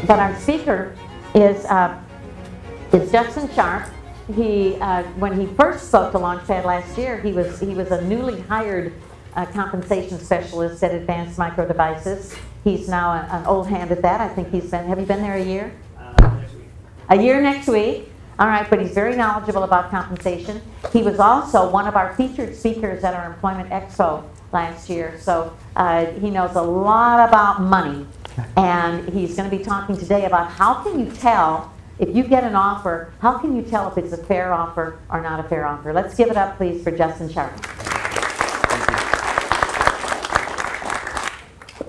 But our speaker is Justin Sharp. He, when he first spoke to Launchpad last year, he was a newly hired compensation specialist at Advanced Micro Devices. He's now an old hand at that. I think he's been. Have you been there a year? Next week. A year next week. All right, but he's very knowledgeable about compensation. He was also one of our featured speakers at our Employment Expo last year, so he knows a lot about money. And he's going to be talking today about how can you tell, if you get an offer, how can you tell if it's a fair offer or not a fair offer? Let's give it up, please, for Justin Sharp.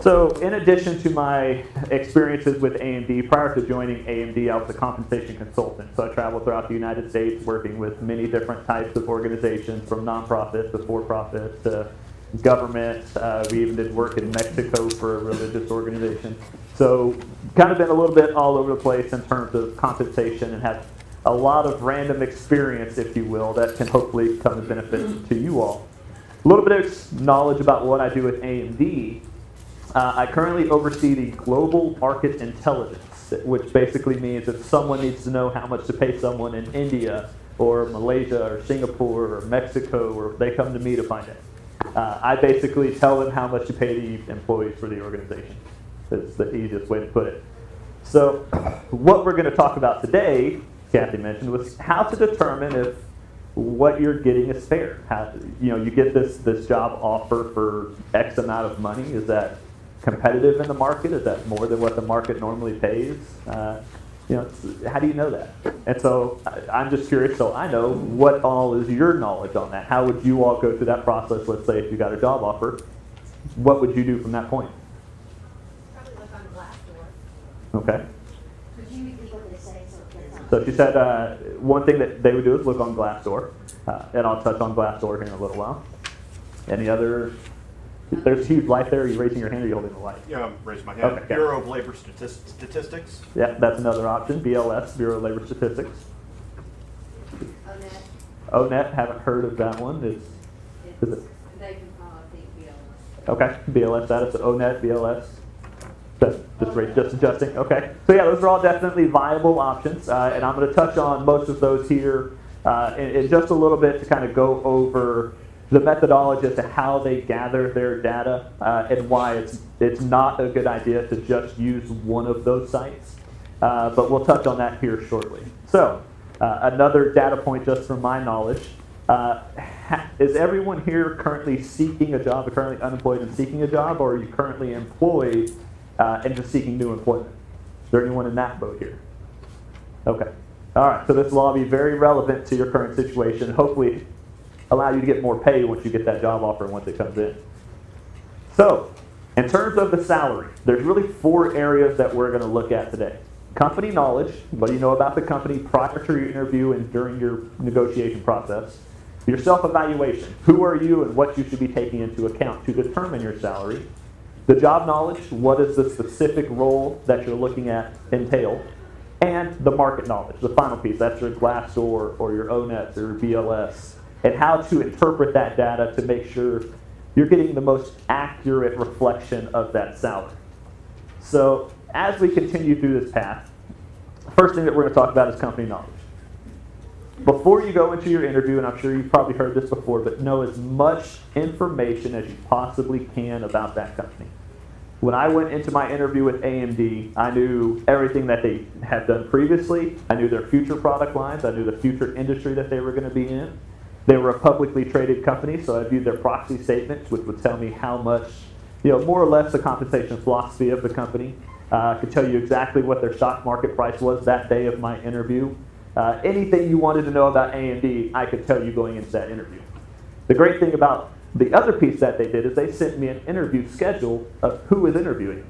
So in addition to my experiences with AMD, prior to joining AMD, I was a compensation consultant. So I traveled throughout the United States working with many different types of organizations, from nonprofit to for-profit to government. We even did work in Mexico for a religious organization. So kind of been a little bit all over the place in terms of compensation, and have a lot of random experience, if you will, that can hopefully come as benefit to you all. A little bit of knowledge about what I do with AMD. I currently oversee the global market intelligence, which basically means if someone needs to know how much to pay someone in India or Malaysia or Singapore or Mexico, or they come to me to find it. I basically tell them how much to pay the employees for the organization. That's the easiest way to put it. So what we're going to talk about today, Kathy mentioned, was how to determine if what you're getting is fair. How, you get this job offer for X amount of money. Is that competitive in the market? Is that more than what the market normally pays? How do you know that? And so I'm just curious, so I know what all is your knowledge on that. How would you all go through that process? Let's say if you got a job offer, what would you do from that point? Probably look on Glassdoor. Okay. Could you repeat what they say? So she said one thing that they would do is look on Glassdoor, and I'll touch on Glassdoor here in a little while. Any other? There's a huge light there. Are you raising your hand or are you holding the light? Yeah, I'm raising my hand. Okay, Bureau of Labor Statistics. Yeah, that's another option. BLS, Bureau of Labor Statistics. ONET. ONET, haven't heard of that one. Is it? They can call it BLS. Okay, BLS status, ONET, BLS. Just adjusting. Okay, so yeah, those are all definitely viable options, and I'm going to touch on most of those here in just a little bit to kind of go over the methodology as to how they gather their data and why it's not a good idea to just use one of those sites. But we'll touch on that here shortly. So another data point just from my knowledge, is everyone here currently seeking a job, or currently unemployed and seeking a job, or are you currently employed and just seeking new employment? Is there anyone in that boat here? Okay. All right, so this will all be very relevant to your current situation. Hopefully allow you to get more pay once you get that job offer and once it comes in. So, in terms of the salary, there's really 4 areas that we're going to look at today. Company knowledge, what do you know about the company prior to your interview and during your negotiation process. Your self-evaluation, who are you and what you should be taking into account to determine your salary. The job knowledge, what does the specific role that you're looking at entail. And the market knowledge, the final piece, that's your Glassdoor or your ONET or your BLS. And how to interpret that data to make sure you're getting the most accurate reflection of that salary. So as we continue through this path, the first thing that we're going to talk about is company knowledge. Before you go into your interview, and I'm sure you've probably heard this before, but know as much information as you possibly can about that company. When I went into my interview with AMD, I knew everything that they had done previously. I knew their future product lines. I knew the future industry that they were going to be in. They were a publicly traded company, so I viewed their proxy statements, which would tell me how much, more or less the compensation philosophy of the company. I could tell you exactly what their stock market price was that day of my interview. Anything you wanted to know about AMD, I could tell you going into that interview. The great thing about the other piece that they did is they sent me an interview schedule of who was interviewing me.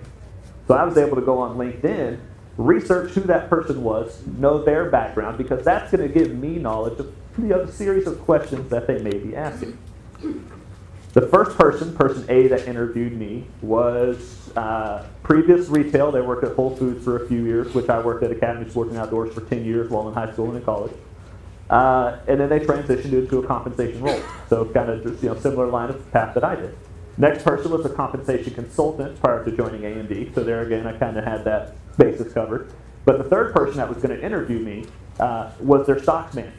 So I was able to go on LinkedIn, research who that person was, know their background, because that's going to give me knowledge of the series of questions that they may be asking. The first person A that interviewed me, was previous retail. They worked at Whole Foods for a few years, which I worked at Academy Sports and Outdoors for 10 years while in high school and in college. And then they transitioned into a compensation role. So kind of just, similar line of path that I did. Next person was a compensation consultant prior to joining AMD. So there again, I kind of had that bases covered. But the third person that was going to interview me was their stocks manager.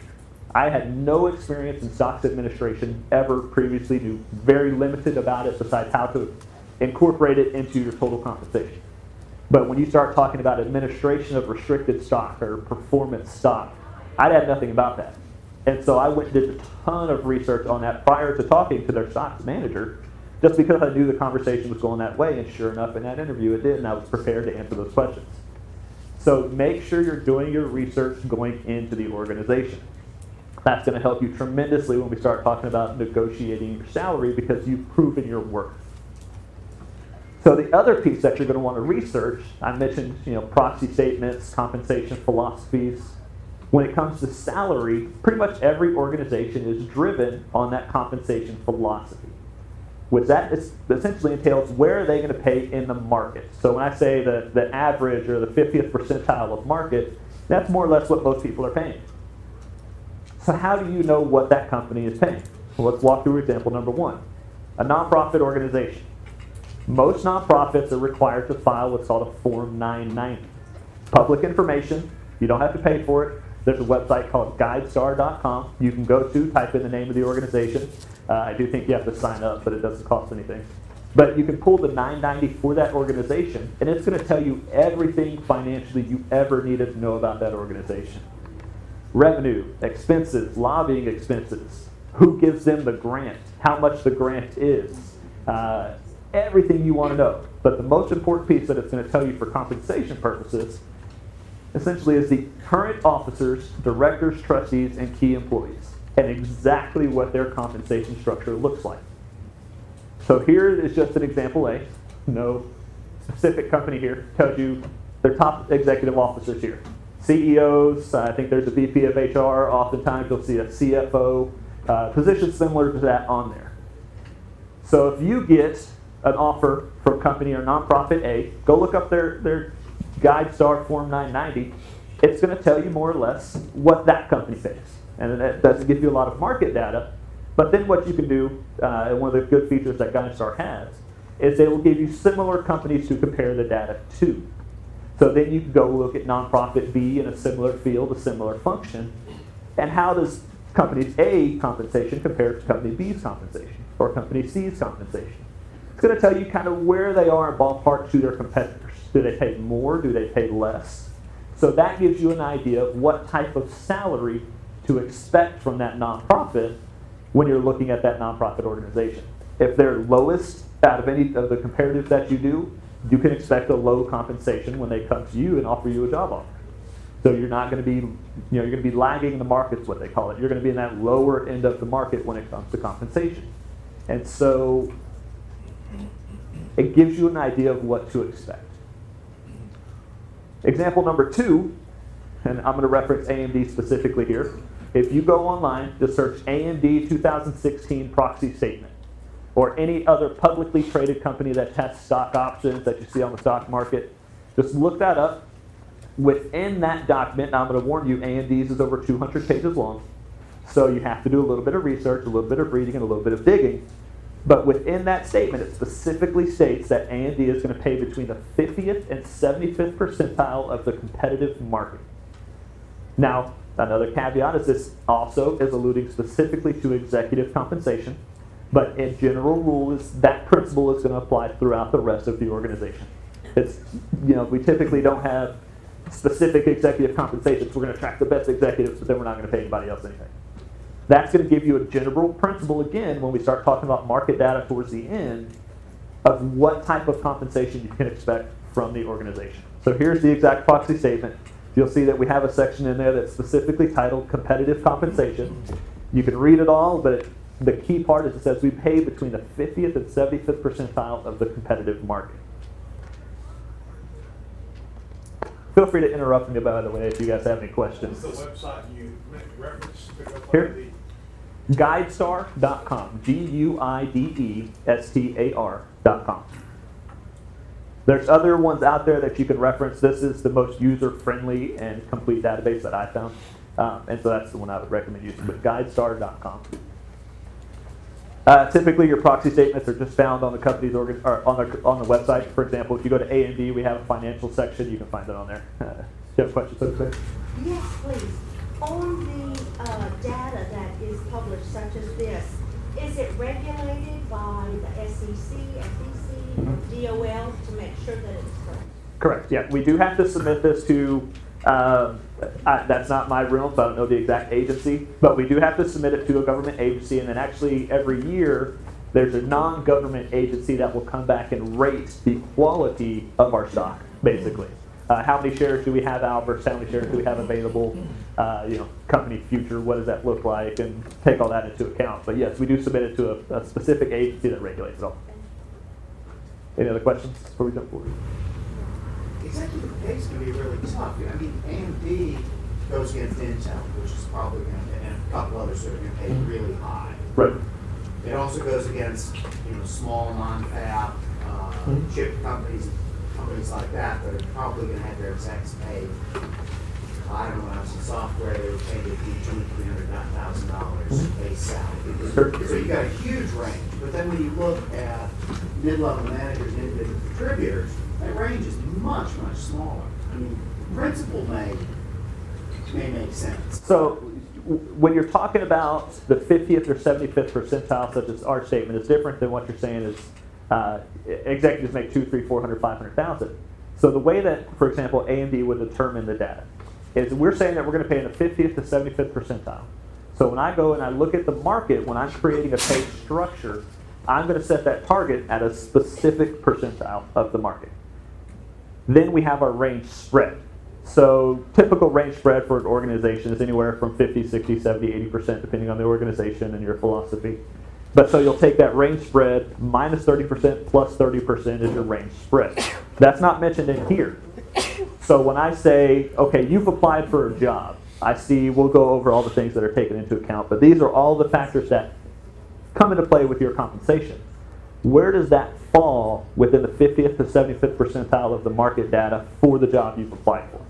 I had no experience in stocks administration ever previously, knew very limited about it besides how to incorporate it into your total compensation. But when you start talking about administration of restricted stock or performance stock, I'd had nothing about that. And so I went and did a ton of research on that prior to talking to their stocks manager, just because I knew the conversation was going that way, and sure enough, in that interview it did, and I was prepared to answer those questions. So make sure you're doing your research going into the organization. That's going to help you tremendously when we start talking about negotiating your salary, because you've proven your worth. So the other piece that you're going to want to research, I mentioned, proxy statements, compensation philosophies. When it comes to salary, pretty much every organization is driven on that compensation philosophy. With that, it essentially entails where are they going to pay in the market. So when I say the average or the 50th percentile of market, that's more or less what most people are paying. So how do you know what that company is paying? Well, let's walk through example number one. A nonprofit organization. Most nonprofits are required to file what's called a Form 990. Public information. You don't have to pay for it. There's a website called guidestar.com you can go to, type in the name of the organization. I do think you have to sign up, but it doesn't cost anything. But you can pull the 990 for that organization, and it's going to tell you everything financially you ever needed to know about that organization. Revenue, expenses, lobbying expenses, who gives them the grant, how much the grant is, everything you want to know. But the most important piece that it's going to tell you for compensation purposes essentially is the current officers, directors, trustees, and key employees, and exactly what their compensation structure looks like. So here is just an example A. No specific company here. Tells you their top executive officers here. CEOs, I think there's a VP of HR. Oftentimes you'll see a CFO. Positions similar to that on there. So if you get an offer from company or nonprofit A, go look up their GuideStar Form 990. It's going to tell you more or less what that company pays. And it doesn't give you a lot of market data. But then what you can do, and one of the good features that GuideStar has, is they will give you similar companies to compare the data to. So then you can go look at nonprofit B in a similar field, a similar function, and how does company A compensation compare to company B's compensation, or company C's compensation? It's going to tell you kind of where they are in ballpark to their competitors. Do they pay more? Do they pay less? So that gives you an idea of what type of salary to expect from that nonprofit when you're looking at that nonprofit organization. If they're lowest out of any of the comparatives that you do, you can expect a low compensation when they come to you and offer you a job offer. So you're not going to be, you're going to be lagging the market is what they call it. You're going to be in that lower end of the market when it comes to compensation. And so it gives you an idea of what to expect. Example number 2, and I'm going to reference AMD specifically here. If you go online, just search AMD 2016 proxy statement, or any other publicly traded company that has stock options that you see on the stock market, just look that up. Within that document, now I'm going to warn you, AMD's is over 200 pages long, so you have to do a little bit of research, a little bit of reading, and a little bit of digging. But within that statement, it specifically states that AMD is going to pay between the 50th and 75th percentile of the competitive market. Now, another caveat is this also is alluding specifically to executive compensation, but in general rule is that principle is going to apply throughout the rest of the organization. It's, we typically don't have specific executive compensation, so we're going to attract the best executives, but then we're not going to pay anybody else anything. That's going to give you a general principle, again, when we start talking about market data towards the end, of what type of compensation you can expect from the organization. So here's the exact proxy statement. You'll see that we have a section in there that's specifically titled Competitive Compensation. You can read it all, but the key part is it says we pay between the 50th and 75th percentile of the competitive market. Feel free to interrupt me, by the way, if you guys have any questions. What's the website you reference to go Here. Guidestar.com. GUIDESTAR.com. There's other ones out there that you can reference. This is the most user-friendly and complete database that I found. And so that's the one I would recommend using, but Guidestar.com. Typically, your proxy statements are just found on the company's or on the website. For example, if you go to A&D, we have a financial section. You can find it on there. Do you have questions, so to say? Yes, please. On the data that is published, such as this, is it regulated by the SEC, SEC, DOL to make sure that it's correct? Correct. Yeah, we do have to submit this to. That's not my realm, so I don't know the exact agency, but we do have to submit it to a government agency, and then actually every year there's a non-government agency that will come back and rate the quality of our stock, basically. How many shares do we have out versus how many shares do we have available? Company future, what does that look like, and take all that into account. But yes, we do submit it to a specific agency that regulates it all. Any other questions before we jump forward? Executive pay is going to be really tough. I mean, AMD goes against Intel, which is probably going to, and a couple others that are going to pay really high. Right. It also goes against, small non-fab chip companies like that are probably going to have their execs paid. I don't know, when I was in software, they were paid between $200,000 base salary. So you got a huge range. But then when you look at mid-level managers and individual contributors, that range is much, much smaller. I mean, principal may make sense. So when you're talking about the 50th or 75th percentile, such as our statement, is different than what you're saying is executives make 200, 300, 400, 500,000. So the way that, for example, AMD would determine the data is we're saying that we're going to pay in the 50th to 75th percentile. So when I go and I look at the market, when I'm creating a pay structure, I'm going to set that target at a specific percentile of the market. Then we have our range spread. So typical range spread for an organization is anywhere from 50, 60, 70, 80%, depending on the organization and your philosophy. But so you'll take that range spread, minus 30% plus 30% is your range spread. That's not mentioned in here. So when I say, okay, you've applied for a job, I see we'll go over all the things that are taken into account, but these are all the factors that come into play with your compensation. Where does that fall within the 50th to 75th percentile of the market data for the job you've applied for?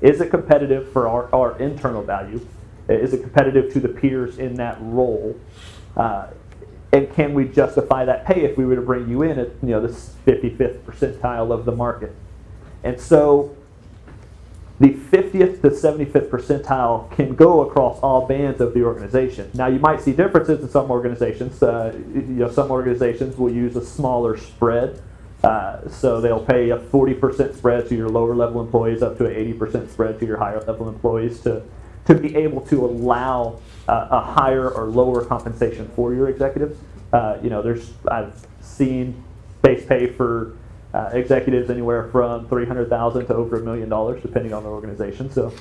Is it competitive for our internal value? Is it competitive to the peers in that role? And can we justify that pay if we were to bring you in at this 55th percentile of the market? And so the 50th to 75th percentile can go across all bands of the organization. Now you might see differences in some organizations. Some organizations will use a smaller spread. So they'll pay a 40% spread to your lower level employees up to an 80% spread to your higher level employees to be able to allow a higher or lower compensation for your executives. I've seen base pay for executives anywhere from $300,000 to over $1 million, depending on the organization. So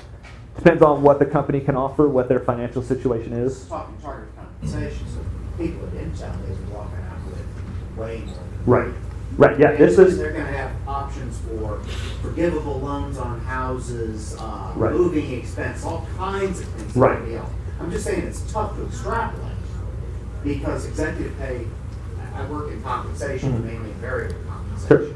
depends on what the company can offer, what their financial situation is. Talking target compensation, so people at Intel is walking out with way more. Right. Right. Yeah. This is. They're going to have options for forgivable loans on houses, Right. moving expense, all kinds of things. Right. I'm just saying it's tough to extrapolate because executive pay. I work in compensation, mainly variable compensation. Sure.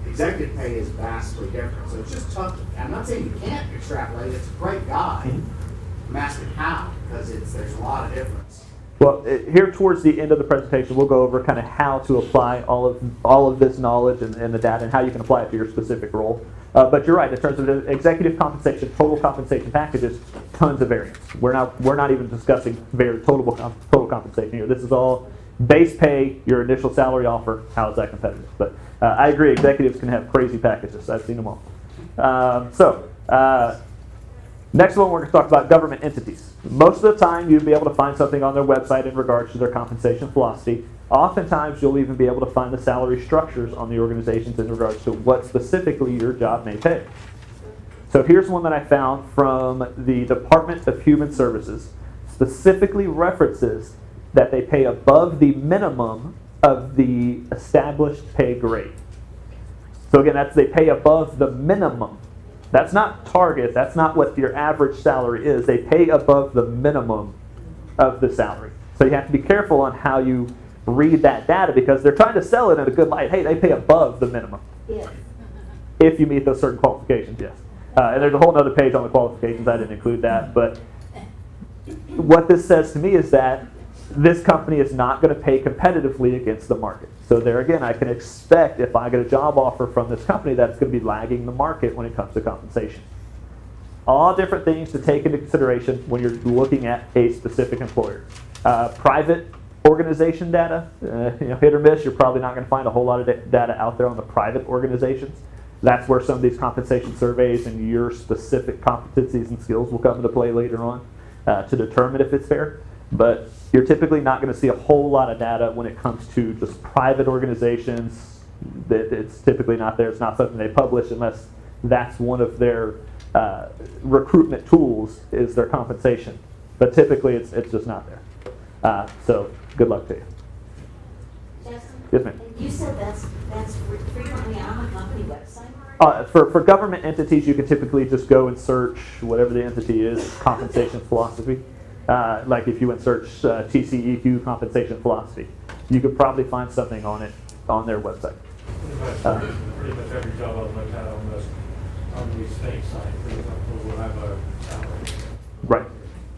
Executive pay is vastly different, so it's just tough. I'm not saying you can't extrapolate. It's a great guide. I'm asking how because there's a lot of difference. Well, here towards the end of the presentation, we'll go over kind of how to apply all of this knowledge and the data and how you can apply it to your specific role. But you're right, in terms of the executive compensation, total compensation packages, tons of variance. We're not even discussing total compensation here. This is all base pay, your initial salary offer. How is that competitive? But I agree, executives can have crazy packages. I've seen them all. Next one, we're going to talk about government entities. Most of the time, you'll be able to find something on their website in regards to their compensation philosophy. Oftentimes, you'll even be able to find the salary structures on the organizations in regards to what specifically your job may pay. So here's one that I found from the Department of Human Services. Specifically references that they pay above the minimum of the established pay grade. So again, they pay above the minimum. That's not target. That's not what your average salary is. They pay above the minimum of the salary. So you have to be careful on how you read that data because they're trying to sell it in a good light. Hey, they pay above the minimum. Yes. If you meet those certain qualifications, yes. And there's a whole other page on the qualifications. I didn't include that. But what this says to me is that this company is not going to pay competitively against the market. So there again, I can expect if I get a job offer from this company that's going to be lagging the market when it comes to compensation. All different things to take into consideration when you're looking at a specific employer. Private organization data, hit or miss, you're probably not going to find a whole lot of data out there on the private organizations. That's where some of these compensation surveys and your specific competencies and skills will come into play later on to determine if it's fair. But you're typically not going to see a whole lot of data when it comes to just private organizations. It's typically not there. It's not something they publish unless that's one of their recruitment tools is their compensation. But typically it's just not there. So good luck to you. Justin? Yes, ma'am. You said that's frequently on the company website? For government entities, you can typically just go and search whatever the entity is, compensation philosophy. Like if you would search TCEQ compensation philosophy, you could probably find something on it on their website. Pretty much every job I've looked at on the state side, for example, will have a salary.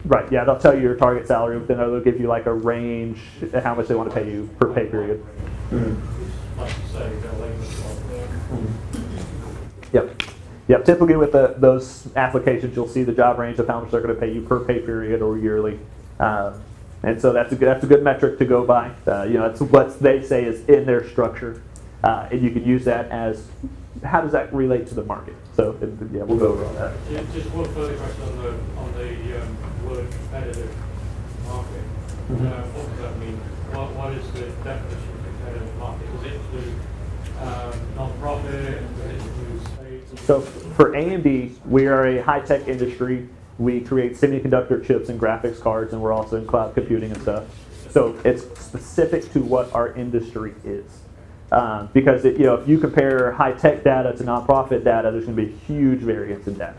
Right. Yeah, they'll tell you your target salary, but then they'll give you like a range, how much they want to pay you per pay period. Like you say, they'll label it. Yep. Typically with those applications, you'll see the job range of how much they're going to pay you per pay period or yearly, and so that's a good metric to go by. That's what they say is in their structure, and you can use that as how does that relate to the market. So we'll go over all that. Just one further question on the word competitive market. What does that mean? What is the definition of competitive market? Does it include non-profit? Does it include states? So for AMD, we are a high-tech industry. We create semiconductor chips and graphics cards, and we're also in cloud computing and stuff. So it's specific to what our industry is. Because if you compare high-tech data to nonprofit data, there's going to be a huge variance in data.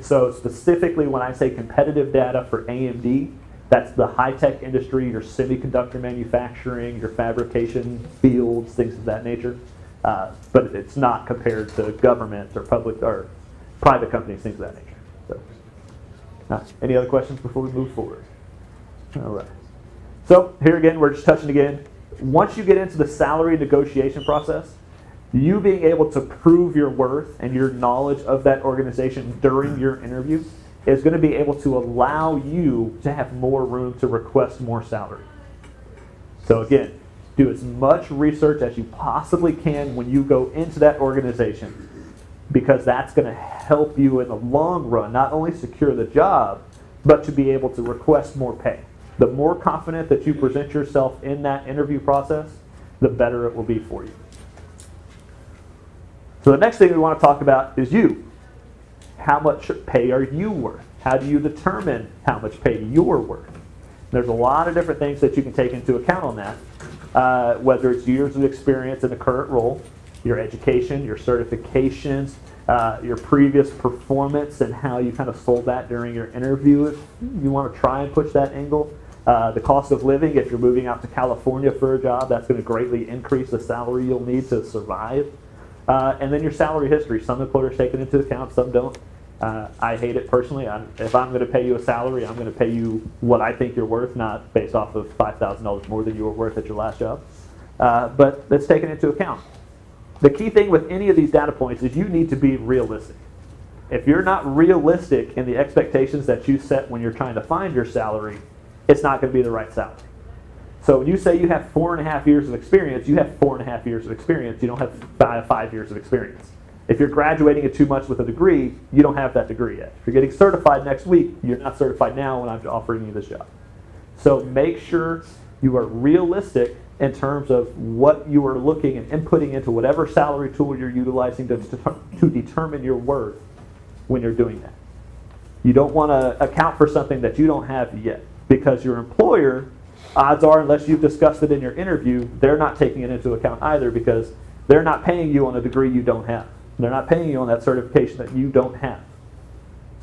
So specifically when I say competitive data for AMD, that's the high-tech industry, your semiconductor manufacturing, your fabrication fields, things of that nature. But it's not compared to government or public or private companies, things of that nature. So, any other questions before we move forward? All right. So here again, we're just touching again. Once you get into the salary negotiation process, you being able to prove your worth and your knowledge of that organization during your interview is going to be able to allow you to have more room to request more salary. So again, do as much research as you possibly can when you go into that organization, because that's going to help you in the long run not only secure the job, but to be able to request more pay. The more confident that you present yourself in that interview process, the better it will be for you. So the next thing we want to talk about is you. How much pay are you worth? How do you determine how much pay you're worth? There's a lot of different things that you can take into account on that, whether it's years of experience in the current role, your education, your certifications, your previous performance and how you kind of sold that during your interview if you want to try and push that angle. The cost of living, if you're moving out to California for a job, that's going to greatly increase the salary you'll need to survive. And then your salary history. Some employers take it into account, some don't. I hate it personally. If I'm going to pay you a salary, I'm going to pay you what I think you're worth, not based off of $5,000 more than you were worth at your last job. But that's taken into account. The key thing with any of these data points is you need to be realistic. If you're not realistic in the expectations that you set when you're trying to find your salary, it's not going to be the right salary. So when you say you have 4.5 years of experience, you have 4.5 years of experience. You don't have 5 years of experience. If you're graduating at 2 months with a degree, you don't have that degree yet. If you're getting certified next week, you're not certified now when I'm offering you this job. So make sure you are realistic in terms of what you are looking and inputting into whatever salary tool you're utilizing to determine your worth when you're doing that. You don't want to account for something that you don't have yet, because your employer, odds are, unless you've discussed it in your interview, they're not taking it into account either, because they're not paying you on a degree you don't have. They're not paying you on that certification that you don't have.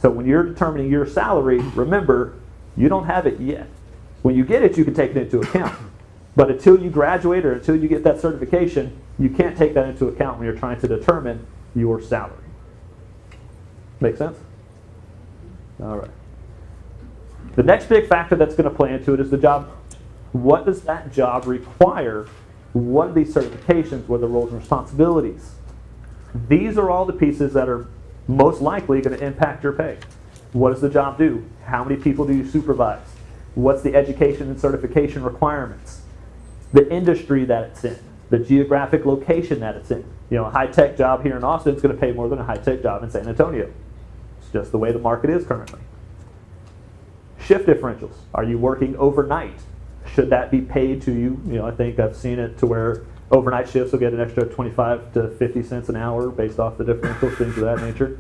So when you're determining your salary, remember, you don't have it yet. When you get it, you can take it into account. But until you graduate or until you get that certification, you can't take that into account when you're trying to determine your salary. Make sense? All right. The next big factor that's going to play into it is the job What does that job require? What are these certifications? What are the roles and responsibilities? These are all the pieces that are most likely going to impact your pay. What does the job do? How many people do you supervise? What's the education and certification requirements? The industry that it's in, the geographic location that it's in. You know, a high-tech job here in Austin is going to pay more than a high-tech job in San Antonio. It's just the way the market is currently. Shift differentials. Are you working overnight? Should that be paid to you? You know, I think I've seen it to where overnight shifts will get an extra 25 to 50 cents an hour based off the differentials, things of that nature.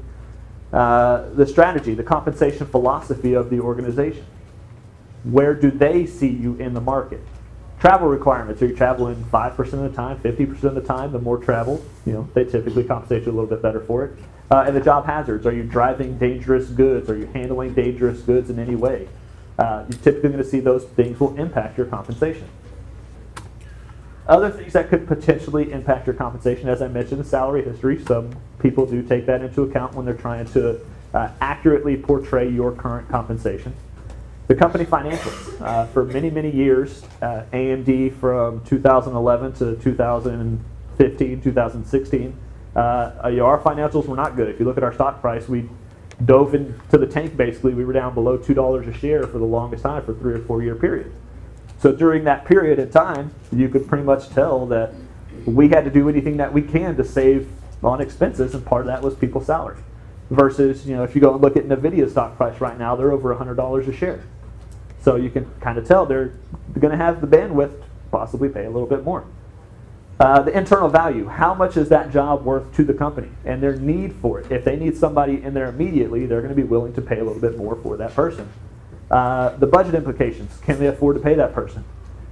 The strategy, the compensation philosophy of the organization. Where do they see you in the market? Travel requirements. Are you traveling 5% of the time, 50% of the time? The more travel, you know, they typically compensate you a little bit better for it. And the job hazards. Are you driving dangerous goods? Are you handling dangerous goods in any way? You're typically going to see those things will impact your compensation. Other things that could potentially impact your compensation, as I mentioned, the salary history. Some people do take that into account when they're trying to accurately portray your current compensation. The company financials. For many, many years, AMD from 2011 to 2015, 2016, our financials were not good. If you look at our stock price, we dove into the tank basically. We were down below $2 a share for the longest time for a 3 or 4 year period. So during that period of time, you could pretty much tell that we had to do anything that we can to save on expenses, and part of that was people's salary. Versus, you know, if you go and look at NVIDIA's stock price right now, they're over $100 a share. So you can kind of tell they're going to have the bandwidth to possibly pay a little bit more. The internal value, how much is that job worth to the company and their need for it? If they need somebody in there immediately, they're going to be willing to pay a little bit more for that person. The budget implications, can they afford to pay that person?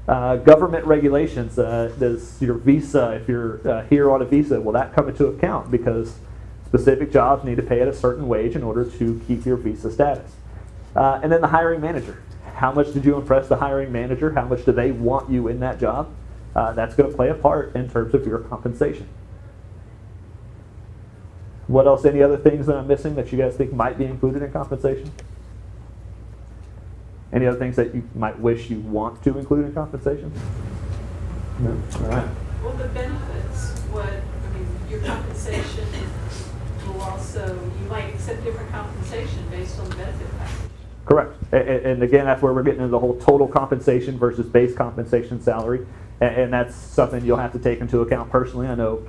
Government regulations, does your visa, if you're here on a visa, will that come into account? Because specific jobs need to pay at a certain wage in order to keep your visa status. And then the hiring manager. How much did you impress the hiring manager? How much do they want you in that job? That's going to play a part in terms of your compensation. What else? Any other things that I'm missing that you guys think might be included in compensation? Any other things that you might wish you want to include in compensation? No? All right. Well, the benefits, your compensation will also, you might accept different compensation based on the benefit package. Correct. And again, that's where we're getting into the whole total compensation versus base compensation salary. And that's something you'll have to take into account personally. I know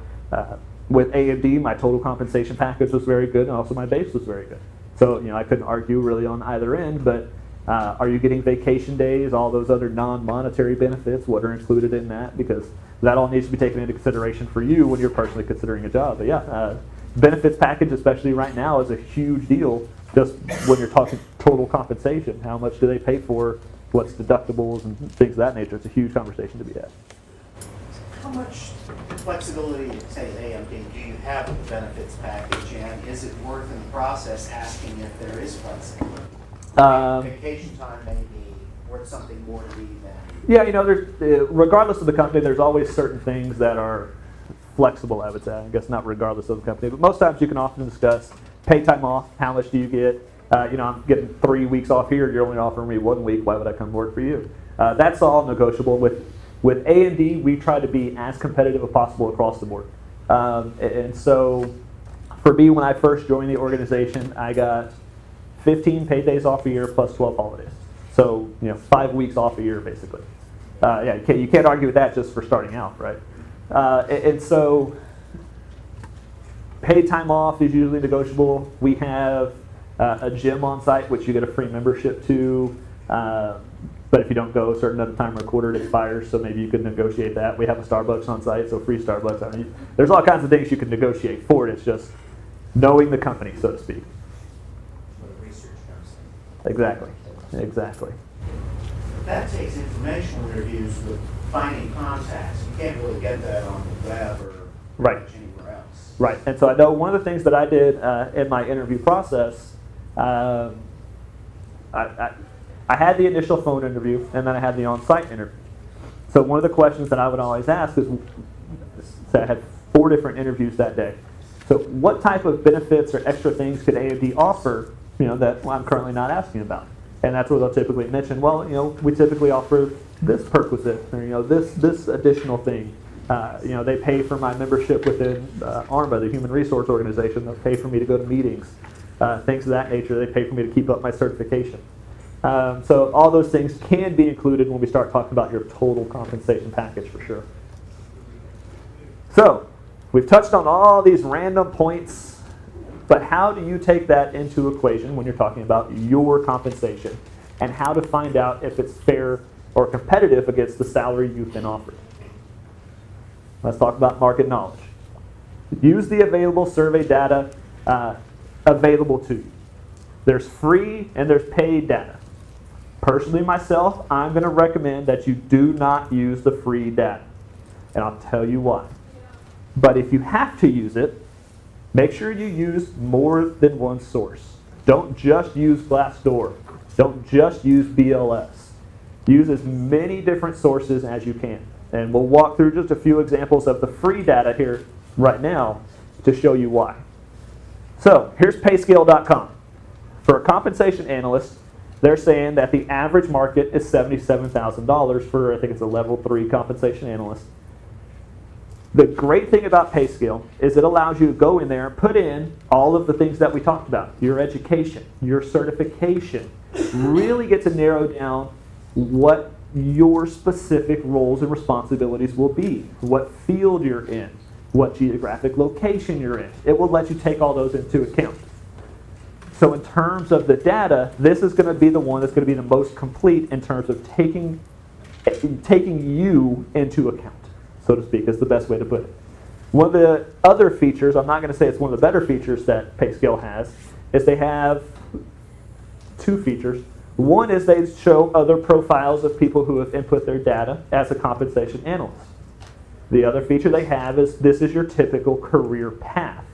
with AMD, my total compensation package was very good, and also my base was very good. So, you know, I couldn't argue really on either end, but are you getting vacation days, all those other non-monetary benefits, what are included in that? Because that all needs to be taken into consideration for you when you're personally considering a job. But yeah, benefits package, especially right now, is a huge deal just when you're talking total compensation. How much do they pay for, what's deductibles and things of that nature. It's a huge conversation to be had. How much flexibility, say AMD, do you have with the benefits package, and is it worth in the process asking if there is flexibility? Vacation time may be worth something more to me than. Yeah, you know, there's regardless of the company, there's always certain things that are flexible, I would say. I guess not regardless of the company, but most times you can often discuss pay time off. How much do you get? You know, I'm getting 3 weeks off here. You're only offering me 1 week. Why would I come work for you? That's all negotiable. With A&D, we try to be as competitive as possible across the board. And so for me, when I first joined the organization, I got 15 paid days off a year plus 12 holidays. So, you know, 5 weeks off a year, basically. Yeah, you can't argue with that just for starting out, right? And so paid time off is usually negotiable. We have a gym on site, which you get a free membership to. But if you don't go a certain amount of time recorded, it expires, so maybe you could negotiate that. We have a Starbucks on site, so free Starbucks. I mean, there's all kinds of things you can negotiate for it. It's just knowing the company, so to speak. Where the research comes in. Exactly. That takes informational interviews with finding contacts. You can't really get that on the web or Right. anywhere else. Right, and so I know one of the things that I did in my interview process, I had the initial phone interview, and then I had the on-site interview. So one of the questions that I would always ask is, so I had 4 different interviews that day. So what type of benefits or extra things could AMD offer, you know, that I'm currently not asking about? And that's what they'll typically mention. Well, you know, we typically offer this perquisite, or this additional thing. They pay for my membership within ARMA, the Human Resource Organization. They'll pay for me to go to meetings, things of that nature. They pay for me to keep up my certification. So all those things can be included when we start talking about your total compensation package for sure. So we've touched on all these random points, but how do you take that into equation when you're talking about your compensation and how to find out if it's fair or competitive against the salary you've been offered? Let's talk about market knowledge. Use the available survey data available to you. There's free and there's paid data. Personally, myself, I'm going to recommend that you do not use the free data. And I'll tell you why. But if you have to use it, make sure you use more than one source. Don't just use Glassdoor. Don't just use BLS. Use as many different sources as you can. And we'll walk through just a few examples of the free data here right now to show you why. So here's payscale.com. For a compensation analyst, they're saying that the average market is $77,000 for, I think it's a level 3 compensation analyst. The great thing about PayScale is it allows you to go in there and put in all of the things that we talked about. Your education, your certification. Really get to narrow down what your specific roles and responsibilities will be. What field you're in. What geographic location you're in. It will let you take all those into account. So in terms of the data, this is going to be the one that's going to be the most complete in terms of taking you into account, so to speak, is the best way to put it. One of the other features, I'm not going to say it's one of the better features that PayScale has, is they have two features. One is they show other profiles of people who have input their data as a compensation analyst. The other feature they have is this is your typical career path.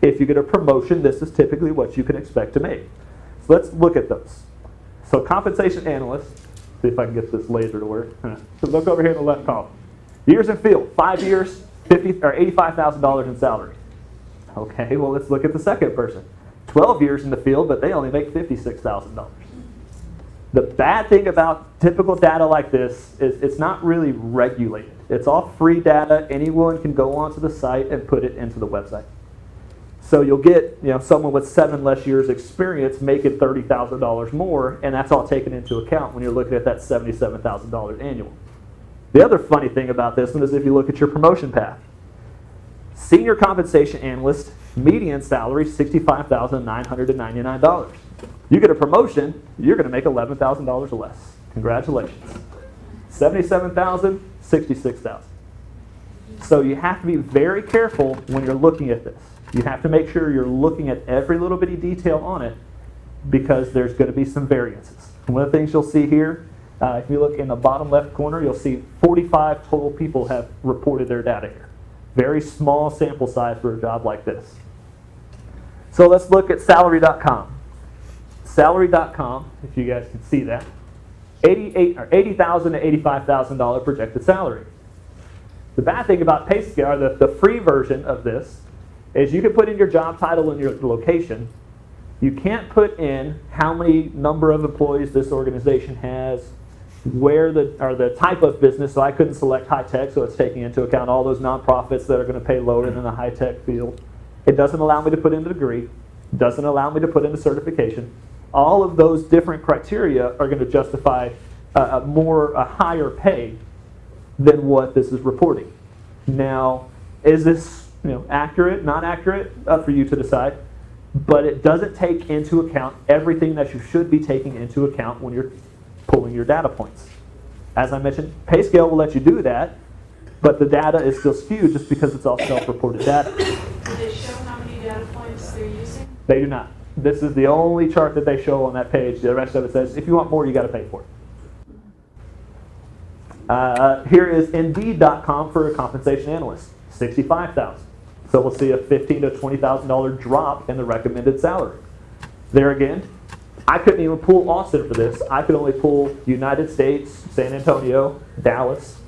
If you get a promotion, this is typically what you can expect to make. So let's look at those. So compensation analyst, see if I can get this laser to work. So look over here in the left column. Years in field, 5 years, $85,000 in salary. Okay, well let's look at the second person. 12 years in the field, but they only make $56,000. The bad thing about typical data like this is it's not really regulated. It's all free data. Anyone can go onto the site and put it into the website. So you'll get someone with 7 less years experience making $30,000 more, and that's all taken into account when you're looking at that $77,000 annual. The other funny thing about this one is if you look at your promotion path. Senior compensation analyst, median salary $65,999. You get a promotion, you're going to make $11,000 or less. Congratulations. $77,000, $66,000. So you have to be very careful when you're looking at this. You have to make sure you're looking at every little bitty detail on it because there's going to be some variances. One of the things you'll see here, if you look in the bottom left corner, you'll see 45 total people have reported their data here. Very small sample size for a job like this. So let's look at salary.com. Salary.com, if you guys can see that, $80,000 to $85,000 projected salary. The bad thing about PayScale, the free version of this, is you can put in your job title and your location. You can't put in how many number of employees this organization has, where the type of business. So I couldn't select high tech, so it's taking into account all those nonprofits that are going to pay lower than the high tech field. It doesn't allow me to put in the degree. Doesn't allow me to put in the certification. All of those different criteria are going to justify a higher pay than what this is reporting. Now, is this accurate, not accurate? Up for you to decide. But it doesn't take into account everything that you should be taking into account when you're pulling your data points. As I mentioned, PayScale will let you do that, but the data is still skewed just because it's all self-reported data. Do they show how many data points they're using? They do not. This is the only chart that they show on that page. The rest of it says, if you want more, you got to pay for it. Here is Indeed.com for a compensation analyst, $65,000. So we'll see a $15,000 to $20,000 drop in the recommended salary. There again, I couldn't even pull Austin for this. I could only pull United States, San Antonio, Dallas.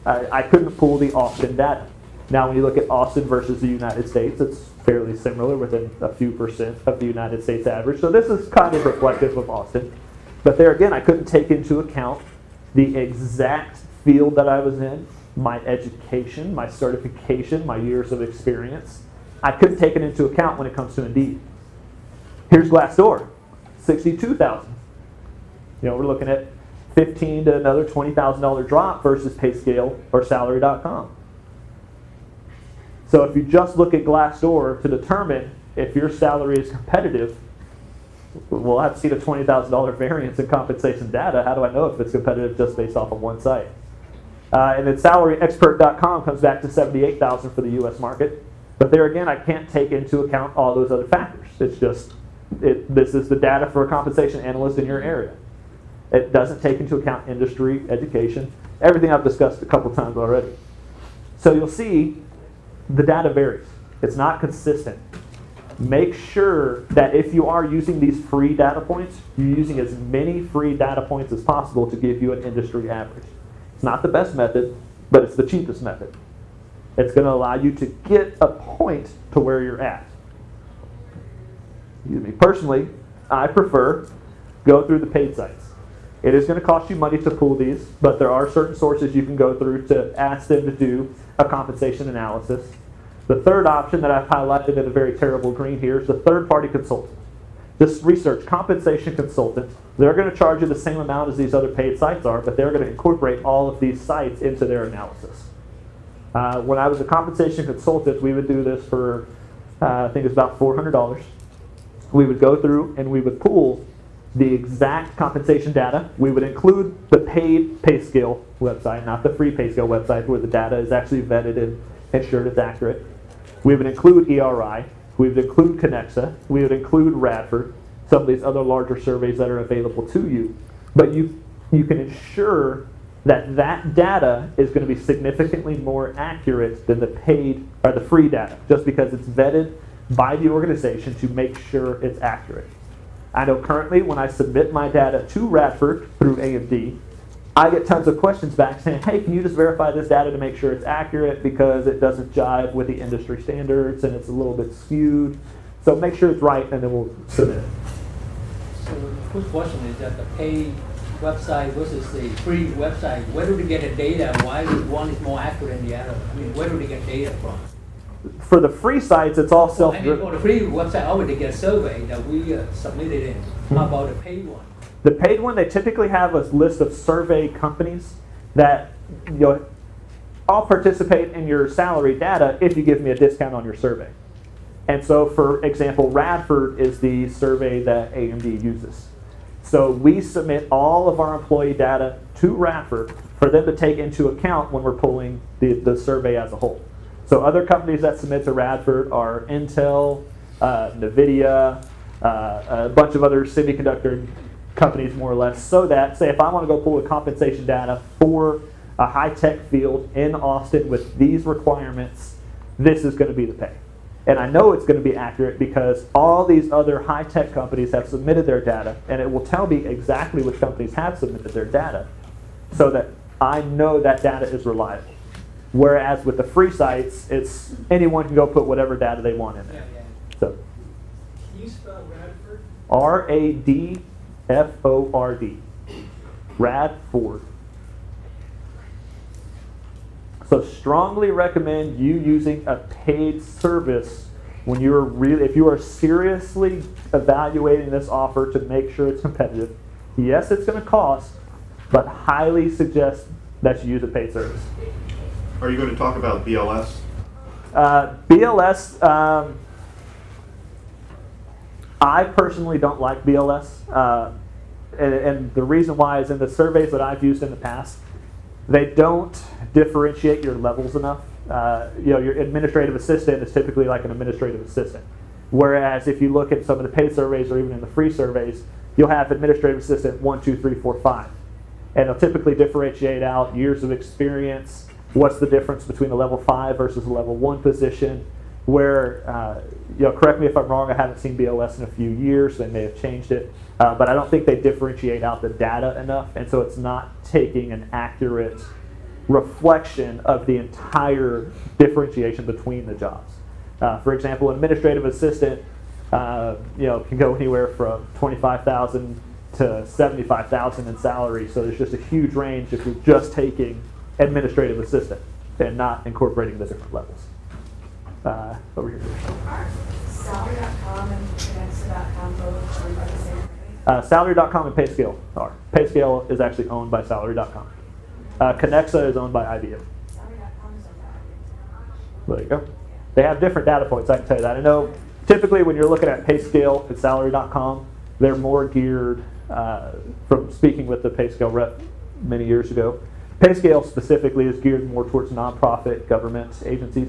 I couldn't pull the Austin data. Now when you look at Austin versus the United States, it's fairly similar within a few percent of the United States average. So this is kind of reflective of Austin. But there again, I couldn't take into account the exact field that I was in, my education, my certification, my years of experience. I couldn't take it into account when it comes to Indeed. Here's Glassdoor, 62,000. We're looking at $15,000 to another $20,000 drop versus PayScale or Salary.com. So if you just look at Glassdoor to determine if your salary is competitive, we'll have to see the $20,000 variance in compensation data. How do I know if it's competitive just based off of one site? And then SalaryExpert.com comes back to $78,000 for the U.S. market. But there again, I can't take into account all those other factors. It's just, this is the data for a compensation analyst in your area. It doesn't take into account industry, education, everything I've discussed a couple times already. So you'll see the data varies. It's not consistent. Make sure that if you are using these free data points, you're using as many free data points as possible to give you an industry average. It's not the best method, but it's the cheapest method. It's going to allow you to get a point to where you're at. Excuse me. Personally, I prefer go through the paid sites. It is going to cost you money to pool these, but there are certain sources you can go through to ask them to do a compensation analysis. The third option that I've highlighted in a very terrible green here is the third-party consultant. This research compensation consultant, they're going to charge you the same amount as these other paid sites are, but they're going to incorporate all of these sites into their analysis. When I was a compensation consultant, we would do this for, I think it's about $400. We would go through and we would pool the exact compensation data. We would include the paid PayScale website, not the free PayScale website where the data is actually vetted and ensured it's accurate. We would include ERI. We would include Connexa. We would include Radford, some of these other larger surveys that are available to you. But you can ensure that that data is going to be significantly more accurate than the paid or the free data, just because it's vetted by the organization to make sure it's accurate. I know currently when I submit my data to Radford through AMD, I get tons of questions back saying, hey, can you just verify this data to make sure it's accurate because it doesn't jive with the industry standards and it's a little bit skewed. So make sure it's right and then we'll submit it. So the first question is that the paid website versus the free website, where do they get the data? Why is one is more accurate than the other? I mean, where do they get data from? For the free sites, it's all I mean, self-driven. for the free website, always they get a survey that we submitted in. How about the paid one? The paid one, they typically have a list of survey companies that I'll participate in your salary data if you give me a discount on your survey. And so, for example, Radford is the survey that AMD uses. So we submit all of our employee data to Radford for them to take into account when we're pulling the survey as a whole. So other companies that submit to Radford are Intel, NVIDIA, a bunch of other semiconductor companies more or less, so that, say if I want to go pull the compensation data for a high-tech field in Austin with these requirements, this is going to be the pay. And I know it's going to be accurate because all these other high-tech companies have submitted their data, and it will tell me exactly which companies have submitted their data so that I know that data is reliable. Whereas with the free sites, it's anyone can go put whatever data they want in there. So, Can you spell Radford? R-A-D-F-O-R-D. Radford. So strongly recommend you using a paid service when you're if you are seriously evaluating this offer to make sure it's competitive. Yes, it's going to cost, but highly suggest that you use a paid service. Are you going to talk about BLS? BLS, I personally don't like BLS. And the reason why is in the surveys that I've used in the past, they don't differentiate your levels enough. Your administrative assistant is typically like an administrative assistant. Whereas if you look at some of the paid surveys or even in the free surveys, you'll have administrative assistant 1, 2, 3, 4, 5. And they'll typically differentiate out years of experience, what's the difference between a level 5 versus a level 1 position, where, correct me if I'm wrong, I haven't seen BLS in a few years, they may have changed it, but I don't think they differentiate out the data enough, and so it's not taking an accurate reflection of the entire differentiation between the jobs. For example, an administrative assistant, can go anywhere from $25,000 to 75,000 in salary. So there's just a huge range if you're just taking administrative assistant and not incorporating the different levels. Over here. Are Salary.com and Connexa.com both owned by the same company? Salary.com and PayScale are. PayScale is actually owned by Salary.com. Connexa is owned by IBM. Salary.com is owned by There you go. They have different data points, I can tell you that. I know typically when you're looking at PayScale and Salary.com, they're more geared, from speaking with the PayScale rep many years ago, PayScale specifically is geared more towards nonprofit government agencies,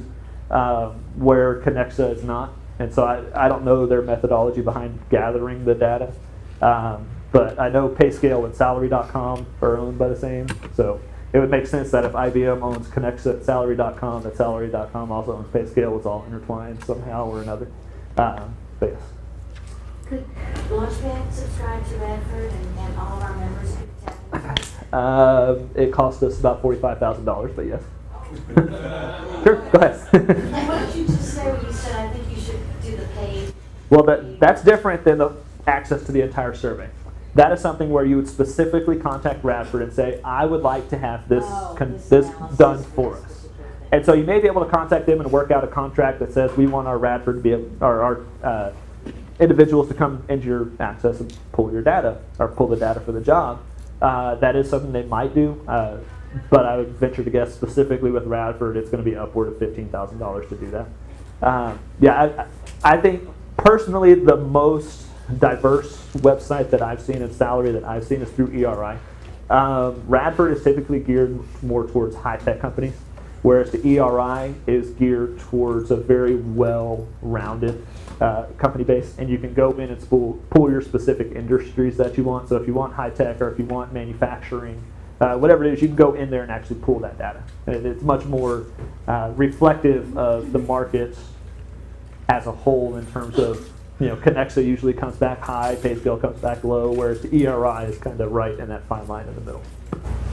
where Connexa is not. And so I don't know their methodology behind gathering the data, but I know PayScale and Salary.com are owned by the same. So it would make sense that if IBM owns Connexa at Salary.com, that Salary.com also owns PayScale. It's all intertwined somehow or another. But yes. Could Launchpad subscribe to Radford and all of our members could tap into it? It cost us about $45,000, but yes. Sure, go ahead. And what did you just say when you said, I think you should do the paid? Well, that's different than the access to the entire survey. That is something where you would specifically contact Radford and say, I would like to have this, this analysis done for for this us. particular thing. And so you may be able to contact them and work out a contract that says we want our Radford to be, our individuals to come into your access and pull your data, or pull the data for the job. That is something they might do, but I would venture to guess specifically with Radford, it's going to be upward of $15,000 to do that. Yeah, I think personally the most diverse website that I've seen in salary that I've seen is through ERI. Radford is typically geared more towards high-tech companies, whereas the ERI is geared towards a very well-rounded company base, and you can go in and pull your specific industries that you want. So if you want high-tech or if you want manufacturing, whatever it is, you can go in there and actually pull that data. And it's much more reflective of the market as a whole in terms of, Connexa usually comes back high, PayScale comes back low, whereas the ERI is kind of right in that fine line in the middle.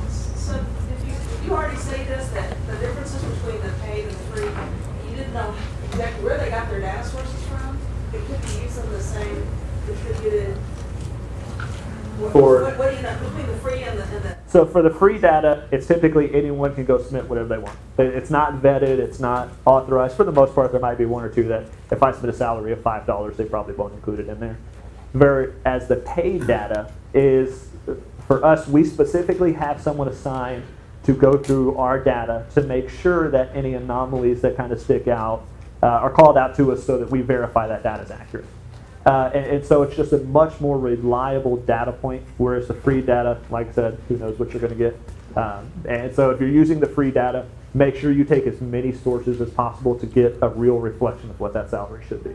So if you already say this, that the differences between the paid and the free, you didn't know exactly where they got their data sources from? It could be using the same distributed. What do you know between the free and the So for the free data, it's typically anyone can go submit whatever they want. It's not vetted, it's not authorized. For the most part, there might be one or two that if I submit a salary of $5, they probably won't include it in there. Whereas the paid data is, for us, we specifically have someone assigned to go through our data to make sure that any anomalies that kind of stick out are called out to us so that we verify that data is accurate. And so it's just a much more reliable data point, whereas the free data, like I said, who knows what you're going to get. And so if you're using the free data, make sure you take as many sources as possible to get a real reflection of what that salary should be.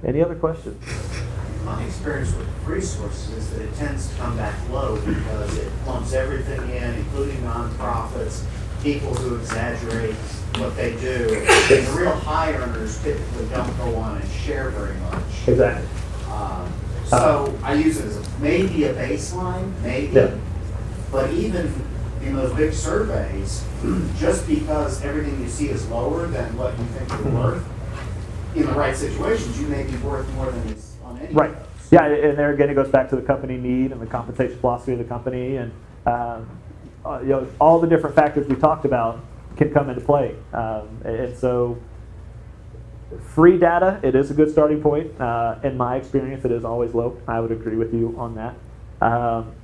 Any other questions? My experience with free sources is that it tends to come back low because it lumps everything in, including nonprofits, people who exaggerate what they do. And the real high earners typically don't go on and share very much. Exactly. So I use it as maybe a baseline, maybe. Yeah. But even in those big surveys, just because everything you see is lower than what you think you're worth, in the right situations, you may be worth more than is on any Right. of those. Yeah, and there again, it goes back to the company need and the compensation philosophy of the company, and all the different factors we talked about can come into play. And so, free data, it is a good starting point. In my experience, it is always low. I would agree with you on that.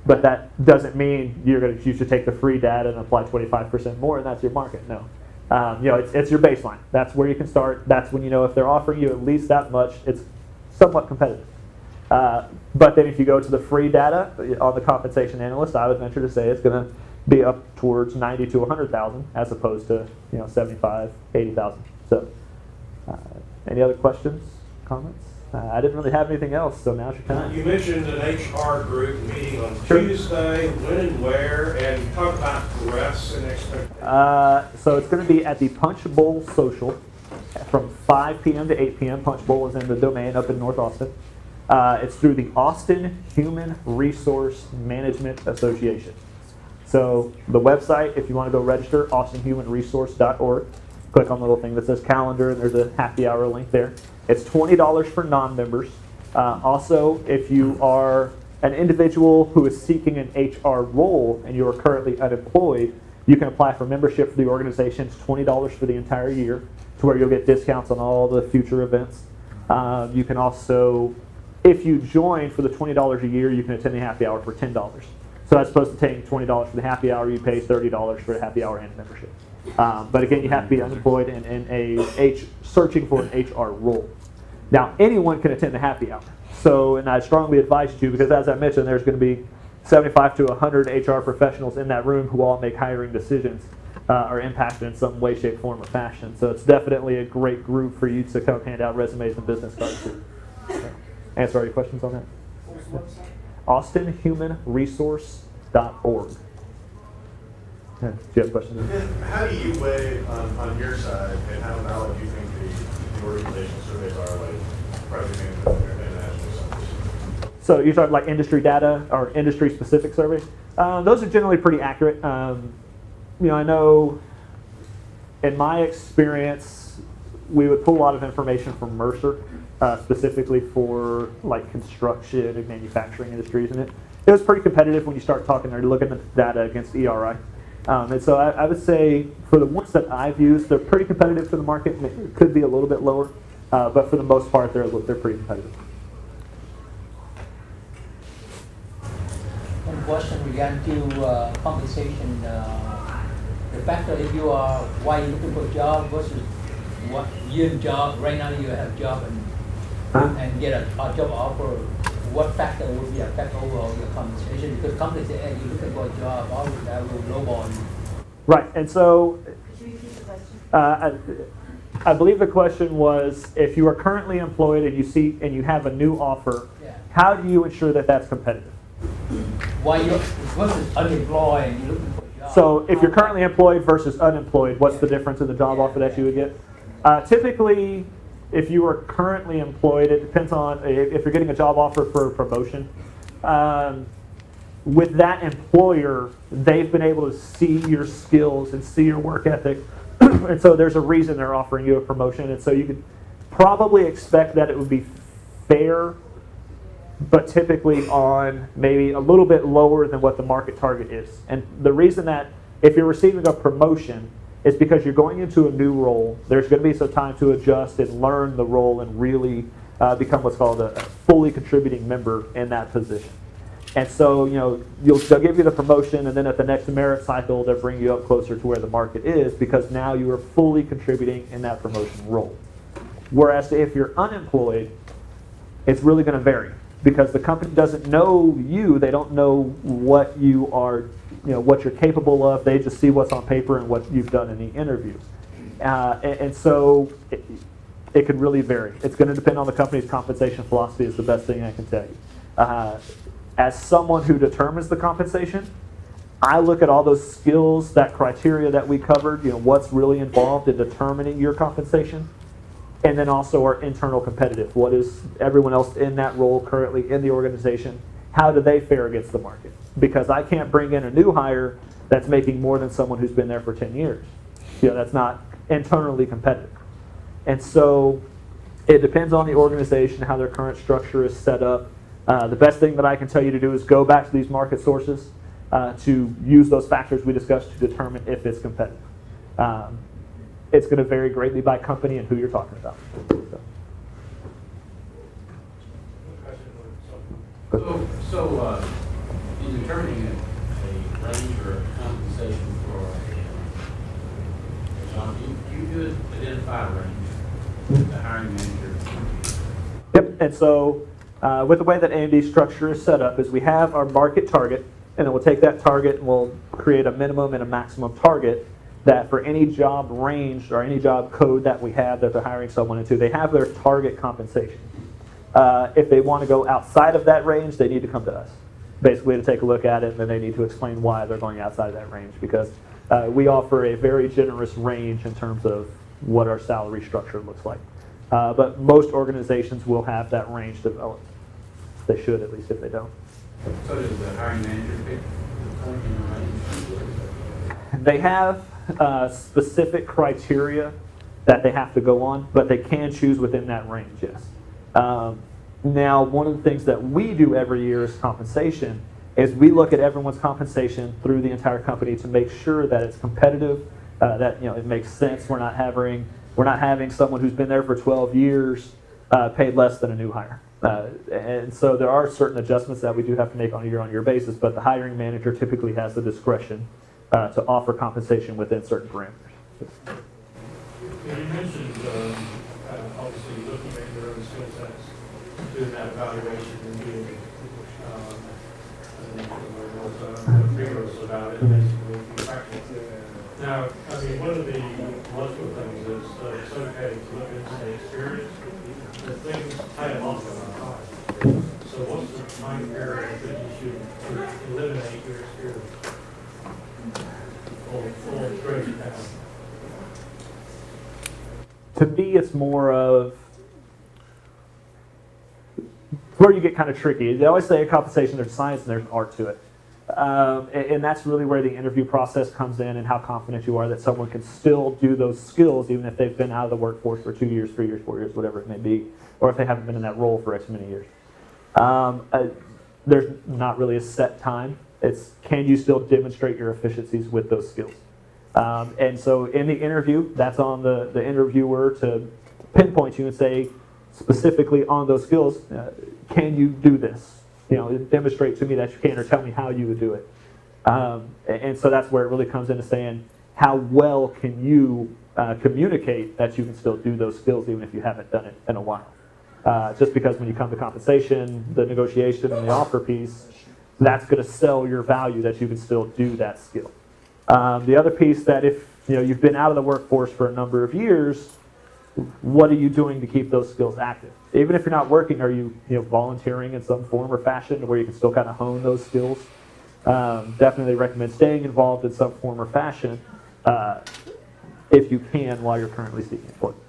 But that doesn't mean you should take the free data and apply 25% more, and that's your market. No. It's your baseline. That's where you can start. That's when if they're offering you at least that much, it's somewhat competitive. But then if you go to the free data on the compensation analyst, I would venture to say it's going to be up towards 90 to 100,000 as opposed to 75, 80,000. So, any other questions, comments? I didn't really have anything else, so now's your time. You mentioned an HR group meeting on Sure. Tuesday, when and where, and talk about dress and expectations. So it's going to be at the Punch Bowl Social from 5 p.m. to 8 p.m. Punch Bowl is in the Domain up in North Austin. It's through the Austin Human Resource Management Association. So the website, if you want to go register, austinhumanresource.org. Click on the little thing that says calendar, and there's a happy hour link there. It's $20 for non-members, Also, if you are an individual who is seeking an HR role and you are currently unemployed, you can apply for membership for the organization. It's $20 for the entire year, to where you'll get discounts on all the future events. You can also, if you join for the $20 a year, you can attend the happy hour for $10. So as opposed to paying $20 for the happy hour, you pay $30 for the happy hour and membership. But again, you have to be unemployed and searching for an HR role. Now, anyone can attend the happy hour. So, and I strongly advise you to, because as I mentioned, there's going to be 75 to 100 HR professionals in that room who all make hiring decisions, are impacted in some way, shape, form, or fashion. So it's definitely a great group for you to come hand out resumes and business cards to. Answer all your questions on that? AustinHumanResource.org. Yeah, do you have questions? And how do you weigh on your side, and how valid do you think the organizational surveys are, like project management or international surveys? So you're talking like industry data or industry-specific surveys? Those are generally pretty accurate. You know, I know in my experience, we would pull a lot of information from Mercer, specifically for like construction and manufacturing industries, and it was pretty competitive when you start talking or looking at the data against ERI. And so I would say for the ones that I've used, they're pretty competitive for the market. It could be a little bit lower, but for the most part, they're pretty competitive. One question regarding to compensation. The factor if you are why you looking for a job versus what you in job right now you have a job and get a job offer. What factor would be affect overall your compensation? Because companies say, hey, you're looking for a job, always that will lowball you. Right, and so Could you repeat the question? I believe the question was, if you are currently employed and you have a new offer, Yeah. how do you ensure that that's competitive? Why you versus unemployed and you're looking for a job. So if you're currently employed versus unemployed, what's the difference in the job offer that you would get? Typically, if you are currently employed, it depends on if you're getting a job offer for a promotion. With that employer, they've been able to see your skills and see your work ethic. And so there's a reason they're offering you a promotion. And so you could probably expect that it would be fair, but typically on maybe a little bit lower than what the market target is. And the reason that if you're receiving a promotion is because you're going into a new role, there's going to be some time to adjust and learn the role and really become what's called a fully contributing member in that position. And so, you know, they'll give you the promotion, and then at the next merit cycle, they'll bring you up closer to where the market is because now you are fully contributing in that promotion role. Whereas if you're unemployed, it's really going to vary because the company doesn't know you. They don't know what you are, you know, what you're capable of. They just see what's on paper and what you've done in the interview. And so it can really vary. It's going to depend on the company's compensation philosophy is the best thing I can tell you. As someone who determines the compensation, I look at all those skills, that criteria that we covered, you know, what's really involved in determining your compensation, and then also our internal competitive. What is everyone else in that role currently in the organization? How do they fare against the market? Because I can't bring in a new hire that's making more than someone who's been there for 10 years. You know, that's not internally competitive. And so it depends on the organization, how their current structure is set up. The best thing that I can tell you to do is go back to these market sources to use those factors we discussed to determine if it's competitive. It's going to vary greatly by company and who you're talking about. So in determining a range or compensation for a job, you could identify a range with the hiring manager. Yep, and so with the way that AMD's structure is set up is we have our market target, and then we'll take that target and we'll create a minimum and a maximum target that for any job range or any job code that we have that they're hiring someone into, they have their target compensation. If they want to go outside of that range, they need to come to us, basically to take a look at it, and then they need to explain why they're going outside of that range because we offer a very generous range in terms of what our salary structure looks like. But most organizations will have that range developed. They should, at least if they don't. So does the hiring manager pick the point in the range? They have specific criteria that they have to go on, but they can choose within that range, yes. Now, one of the things that we do every year as compensation is we look at everyone's compensation through the entire company to make sure that it's competitive, that it makes sense. We're not having someone who's been there for 12 years paid less than a new hire. And so there are certain adjustments that we do have to make on a year-on-year basis, but the hiring manager typically has the discretion to offer compensation within certain parameters. You mentioned, obviously, looking at your own skill sets, doing that evaluation and being rigorous about it, basically, being practical. Now, I mean, one of the logical things is it's okay to look into the experience, but things tail off over time. So what's the time period that you should eliminate your experience or break it down? To me, it's more of where you get kind of tricky. They always say in compensation there's science and there's art to it. And that's really where the interview process comes in and how confident you are that someone can still do those skills even if they've been out of the workforce for 2 years, 3 years, 4 years, whatever it may be, or if they haven't been in that role for X many years. There's not really a set time. It's can you still demonstrate your efficiencies with those skills? And so in the interview, that's on the interviewer to pinpoint you and say specifically on those skills, can you do this? Demonstrate to me that you can, or tell me how you would do it. And so that's where it really comes into saying how well can you communicate that you can still do those skills even if you haven't done it in a while. Just because when you come to compensation, the negotiation and the offer piece, that's going to sell your value that you can still do that skill. The other piece that if you've been out of the workforce for a number of years, what are you doing to keep those skills active? Even if you're not working, are you volunteering in some form or fashion where you can still kind of hone those skills? Definitely recommend staying involved in some form or fashion if you can while you're currently seeking employment.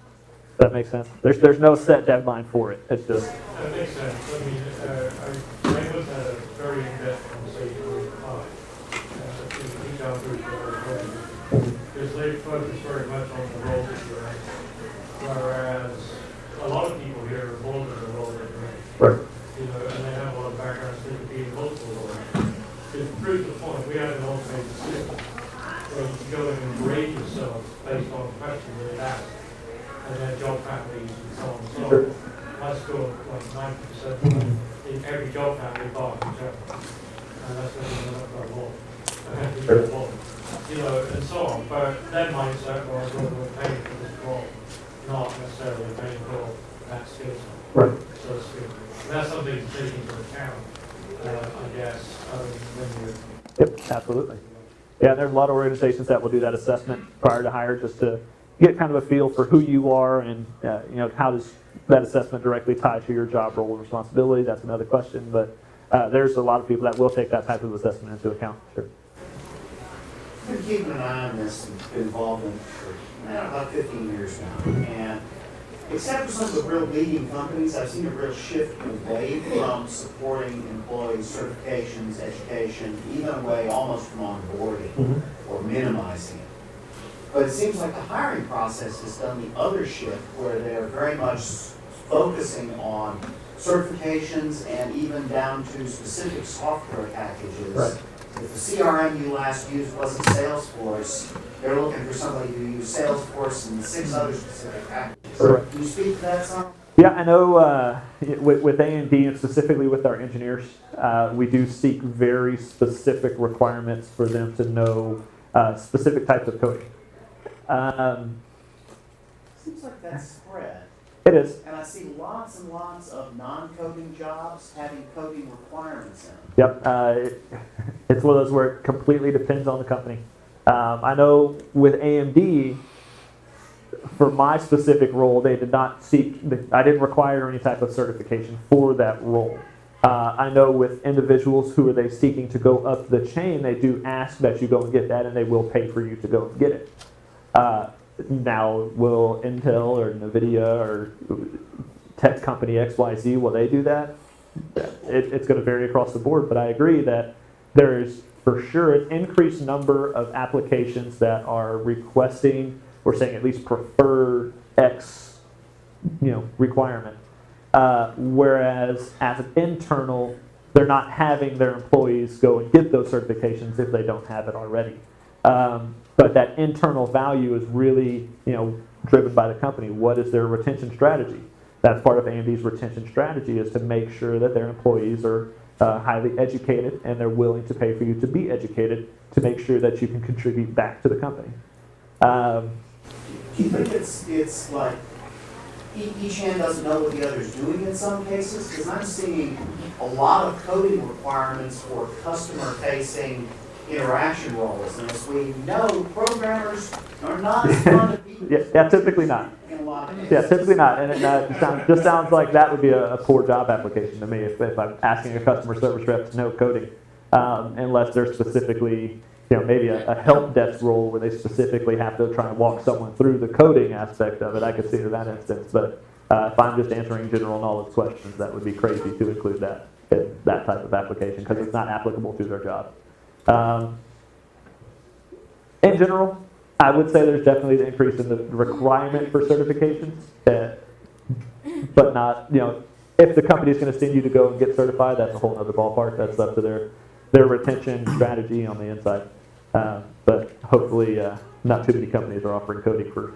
Does that make sense? There's no set deadline for it. It's just. That makes sense. I mean, I was had a very in-depth conversation with Todd in the detail group because they focus very much on the role that you're in, whereas a lot of people here are involved in the role that you're in. Right. And they have a lot of backgrounds that could be in multiple roles. To prove the point, we have an automated system where you can go in and grade yourself based on questions that it asks, and then job families and so on and so Sure. on. I scored like 90% in every job family bar in general. And that's not even enough for a law. And so on. But that mindset was what we're paying for this role, not necessarily paying for that skill set, Right. so to speak. And that's something to take into account, I guess, when you're. Yep, absolutely. Yeah, there's a lot of organizations that will do that assessment prior to hire just to get kind of a feel for who you are and how does that assessment directly tie to your job role and responsibility. That's another question, but there's a lot of people that will take that type of assessment into account. Sure. I've been keeping an eye on this and been involved in it for about 15 years now. And except for some of the real leading companies, I've seen a real shift away from supporting employees' certifications, education, even away almost from onboarding or minimizing it. But it seems like the hiring process has done the other shift where they're very much focusing on certifications and even down to specific software packages. Right. If the CRM you last used wasn't Salesforce, they're looking for somebody who used Salesforce and 6 other specific packages. Correct. Can you speak to that some? Yeah, I know with A&D and specifically with our engineers, we do seek very specific requirements for them to know specific types of coding. Seems like that's spread. It is. And I see lots and lots of non-coding jobs having coding requirements in them. Yep. It's one of those where it completely depends on the company. I know with AMD, for my specific role, they did not seek, I didn't require any type of certification for that role. I know with individuals who are they seeking to go up the chain, they do ask that you go and get that, and they will pay for you to go and get it. Now, will Intel or NVIDIA or tech company XYZ, will they do that? It's going to vary across the board, but I agree that there is for sure an increased number of applications that are requesting or saying at least prefer X requirement. Whereas as an internal, they're not having their employees go and get those certifications if they don't have it already. But that internal value is really, driven by the company. What is their retention strategy? That's part of AMD's retention strategy, is to make sure that their employees are highly educated and they're willing to pay for you to be educated to make sure that you can contribute back to the company. Do you think it's like each hand doesn't know what the other's doing in some cases? Because I'm seeing a lot of coding requirements for customer-facing interaction roles. And as we know, programmers are not as fun of people. Yeah, typically not. In a lot of cases. Yeah, typically not. And it just sounds like that would be a poor job application to me if I'm asking a customer service rep to know coding, unless they're specifically, maybe a help desk role where they specifically have to try and walk someone through the coding aspect of it. I could see in that instance. But if I'm just answering general knowledge questions, that would be crazy to include that in that type of application because it's not applicable to their job. In general, I would say there's definitely an increase in the requirement for certifications, but not, if the company is going to send you to go and get certified, that's a whole other ballpark. That's up to their retention strategy on the inside. But hopefully, not too many companies are offering coding for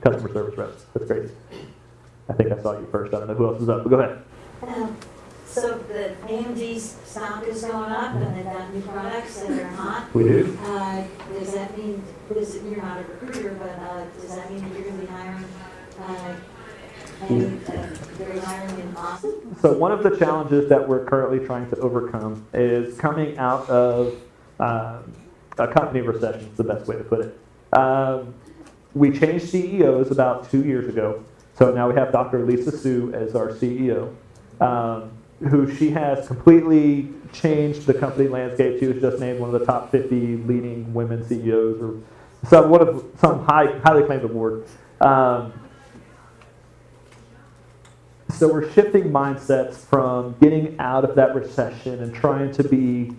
customer service reps. That's crazy. I think I saw you first. I don't know who else is up, but go ahead. So the AMD's stock is going up and they've got new products that are hot. We do. Does that mean, you're not a recruiter, but does that mean that you're going to be hiring, they're hiring in Austin? So one of the challenges that we're currently trying to overcome is coming out of a company recession, is the best way to put it. We changed CEOs about 2 years ago. So now we have Dr. Lisa Su as our CEO. Who she has completely changed the company landscape. She was just named one of the top 50 leading women CEOs, or some highly claimed award. So we're shifting mindsets from getting out of that recession and trying to be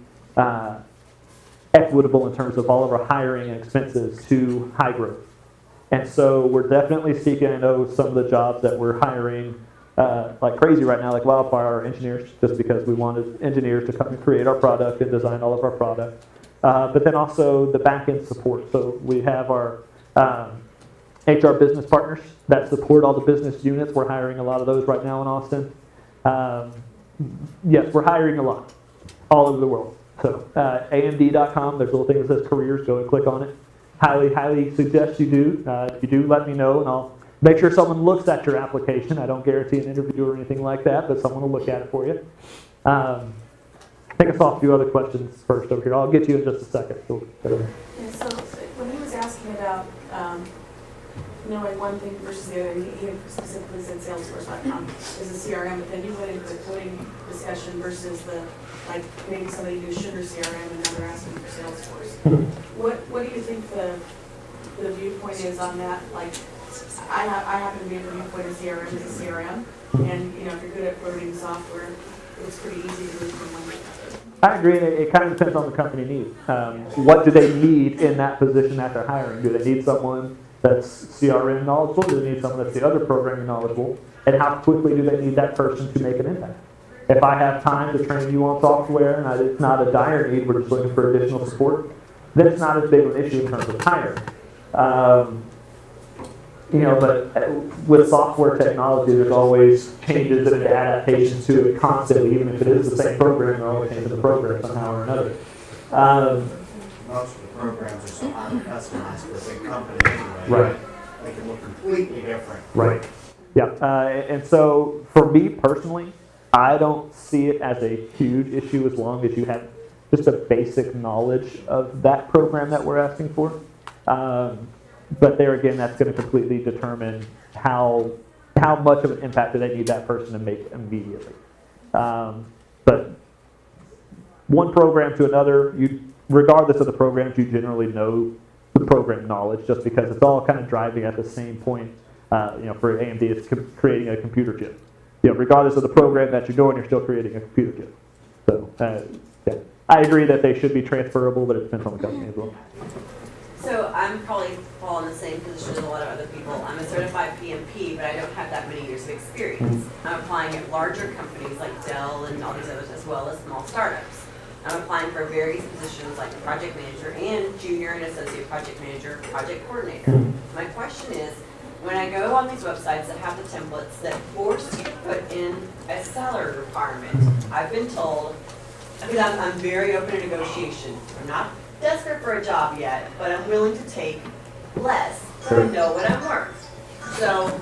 equitable in terms of all of our hiring and expenses to high growth. And so we're definitely seeking, I know some of the jobs that we're hiring like crazy right now, like wildfire, are engineers, just because we wanted engineers to come and create our product and design all of our product. But then also the back-end support. So we have our HR business partners that support all the business units. We're hiring a lot of those right now in Austin. Yes, we're hiring a lot all over the world. So AMD.com, there's a little thing that says careers. Go and click on it. Highly suggest you do. If you do, let me know, and I'll make sure someone looks at your application. I don't guarantee an interview or anything like that, but someone will look at it for you. I think I saw a few other questions first over here. I'll get to you in just a second. So when he was asking about knowing one thing versus the other, he had specifically said Salesforce.com is a CRM, but then you went into the coding discussion versus maybe somebody who should or CRM and now they're asking for Salesforce. What do you think the viewpoint is on that? I happen to be in the viewpoint of CRM as a CRM, and if you're good at coding software, it's pretty easy to move from one to the other. I agree, and it kind of depends on the company need. What do they need in that position that they're hiring? Do they need someone that's CRM knowledgeable? Do they need someone that's the other programming knowledgeable? And how quickly do they need that person to make an impact? If I have time to train you on software and it's not a dire need, we're just looking for additional support, then it's not as big of an issue in terms of hiring. But with software technology, there's always changes and adaptations to it constantly. Even if it is the same program, they're always changing the program somehow or another. Most of the programs are so highly customized for a big company anyway. Right. They can look completely different. Right. Yeah. And so for me personally, I don't see it as a huge issue as long as you have just a basic knowledge of that program that we're asking for. But there again, that's going to completely determine how much of an impact do they need that person to make immediately. But one program to another, regardless of the programs, you generally know the program knowledge just because it's all kind of driving at the same point. For AMD, it's creating a computer chip. Regardless of the program that you're doing, you're still creating a computer chip. So, yeah, I agree that they should be transferable, but it depends on the company as well. So I'm probably fall in the same position as a lot of other people. I'm a certified PMP, but I don't have that many years of experience. I'm applying at larger companies like Dell and all these others, as well as small startups. I'm applying for various positions like project manager and junior and associate project manager, project coordinator. My question is, when I go on these websites that have the templates that force you to put in a salary requirement, I've been told, because I'm very open to negotiation. I'm not desperate for a job yet, but I'm willing to take less, so I know what I'm worth. So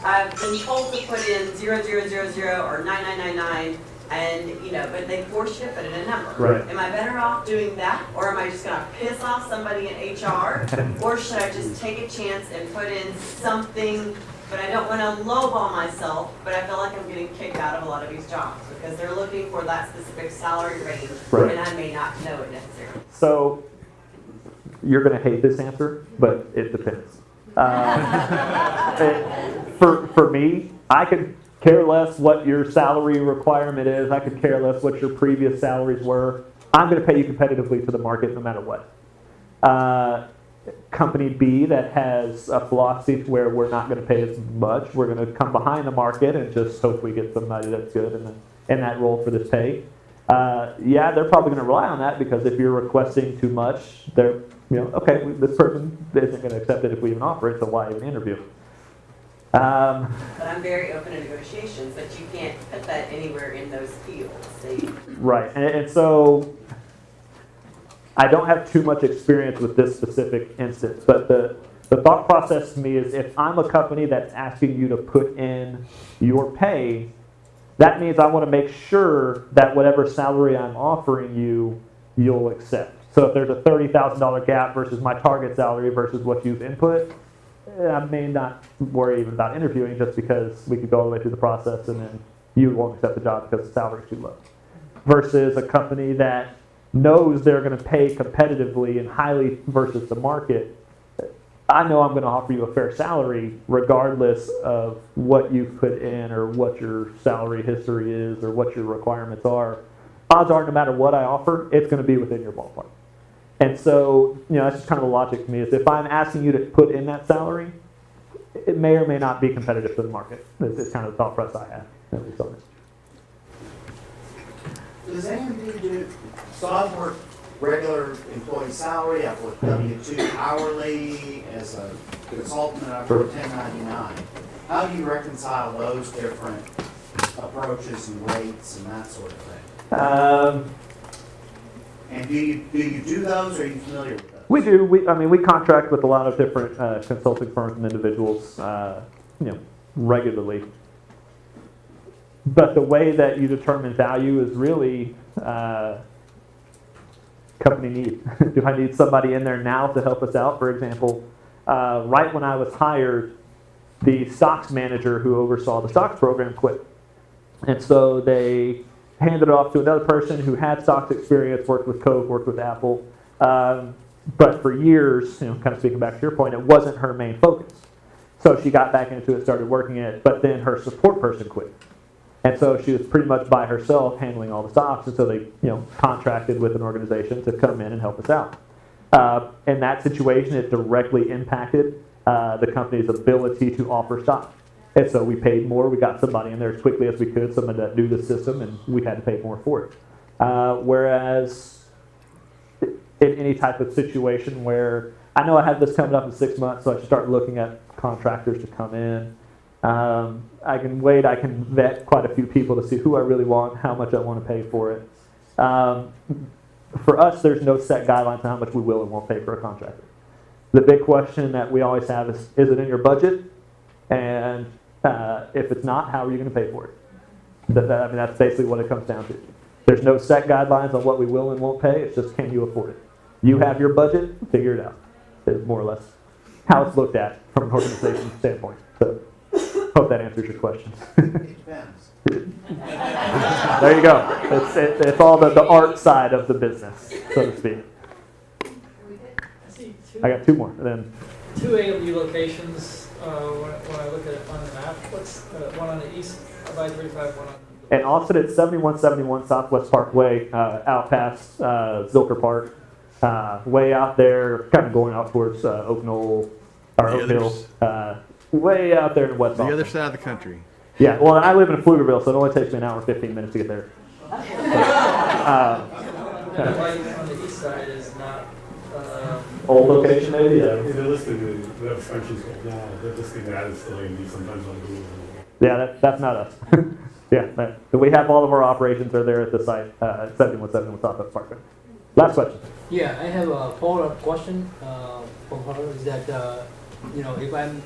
I've been told to put in 0000 or 9999, and but they force you to put in a number. Right. Am I better off doing that, or am I just gonna piss off somebody in HR, or should I just take a chance and put in something? But I don't want to lowball myself, but I feel like I'm getting kicked out of a lot of these jobs because they're looking for that specific salary range, Right. and I may not know it necessarily. So you're going to hate this answer, but it depends. For me, I could care less what your salary requirement is. I could care less what your previous salaries were. I'm going to pay you competitively to the market no matter what. Company B that has a philosophy to where we're not going to pay as much. We're going to come behind the market and just hope we get somebody that's good in that role for this pay. Yeah, they're probably going to rely on that because if you're requesting too much, they're, okay, this person isn't going to accept it if we even offer it, so why even interview? But I'm very open to negotiations, but you can't put that anywhere in those fields. Right, and so I don't have too much experience with this specific instance, but the thought process to me is if I'm a company that's asking you to put in your pay, that means I want to make sure that whatever salary I'm offering you, you'll accept. So if there's a $30,000 gap versus my target salary versus what you've input, I may not worry even about interviewing just because we could go all the way through the process and then you won't accept the job because the salary's too low. Versus a company that knows they're going to pay competitively and highly versus the market, I know I'm going to offer you a fair salary regardless of what you've put in or what your salary history is or what your requirements are. Odds are no matter what I offer, it's going to be within your ballpark. And so, that's just kind of the logic to me is if I'm asking you to put in that salary, it may or may not be competitive to the market. It's kind of the thought process I have. At least on it. Does AMD do software regular employee salary? I've worked W-2 hourly as a consultant, I've worked 1099. How do you reconcile those different approaches and rates and that sort of thing? And do you do those, or are you familiar with those? We do. We contract with a lot of different consulting firms and individuals, regularly. But the way that you determine value is really company need. Do I need somebody in there now to help us out? For example, right when I was hired, the stocks manager who oversaw the stocks program quit. And so they handed it off to another person who had stocks experience, worked with Coke, worked with Apple. But for years, kind of speaking back to your point, it wasn't her main focus. So she got back into it, started working it, but then her support person quit. And so she was pretty much by herself handling all the stocks, and so they, contracted with an organization to come in and help us out. In that situation, it directly impacted the company's ability to offer stock. And so we paid more. We got somebody in there as quickly as we could, somebody that knew the system, and we had to pay more for it. Whereas in any type of situation where I know I have this coming up in 6 months, so I should start looking at contractors to come in. I can wait, I can vet quite a few people to see who I really want, how much I want to pay for it. For us, there's no set guidelines on how much we will and won't pay for a contractor. The big question that we always have is it in your budget? And if it's not, how are you going to pay for it? That's basically what it comes down to. There's no set guidelines on what we will and won't pay. It's just, can you afford it? You have your budget, figure it out. It's more or less how it's looked at from an organization standpoint. So, hope that answers your question. It depends. There you go. It's all the art side of the business, so to speak. I got two more. Then 2 ALU locations. When I look at it on the map, what's one on the east of I-35, one on in Austin, it's 7171 Southwest Parkway, out past Zilker Park, way out there, kind of going out towards Oak Knoll or Oak Hill. way out there in West The Austin. other side of the country. Yeah, well, I live in Pflugerville, so it only takes me an hour and 15 minutes to get there. Why on the east side is not, Old location, maybe? They're listed, the countries now, they're listing that as still in sometimes on Google. Yeah, that's not us. Yeah, we have all of our operations are there at the site, 7171 South Oak Parkway. Last question. Yeah, I have a follow-up question from her, is that, if I'm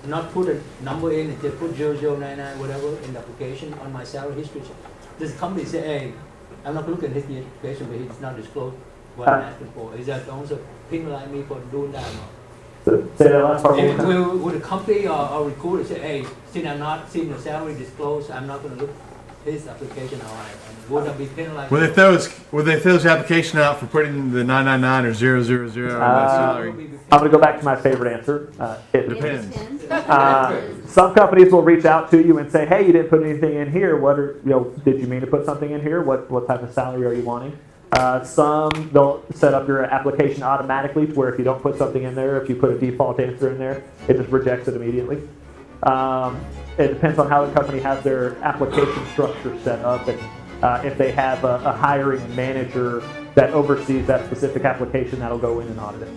not put a number in, if they put 0099, whatever, in the application on my salary history, this company say, hey, I'm not looking at his education, but he's not disclosed what I'm asking for. Is that also penalize me for doing that? Say that last part one more time. Will the company or recruiter say, hey, since I'm not seeing the salary disclosed, I'm not going to look his application all right? And would I be penalized? Will they throw his application out for putting the 999 or 000 on that salary? I'm going to go back to my favorite answer. It Depends. Some companies will reach out to you and say, hey, you didn't put anything in here. Did you mean to put something in here? What type of salary are you wanting? Some, they'll set up your application automatically to where if you don't put something in there, if you put a default answer in there, it just rejects it immediately. It depends on how the company has their application structure set up and if they have a hiring manager that oversees that specific application, that'll go in and audit it.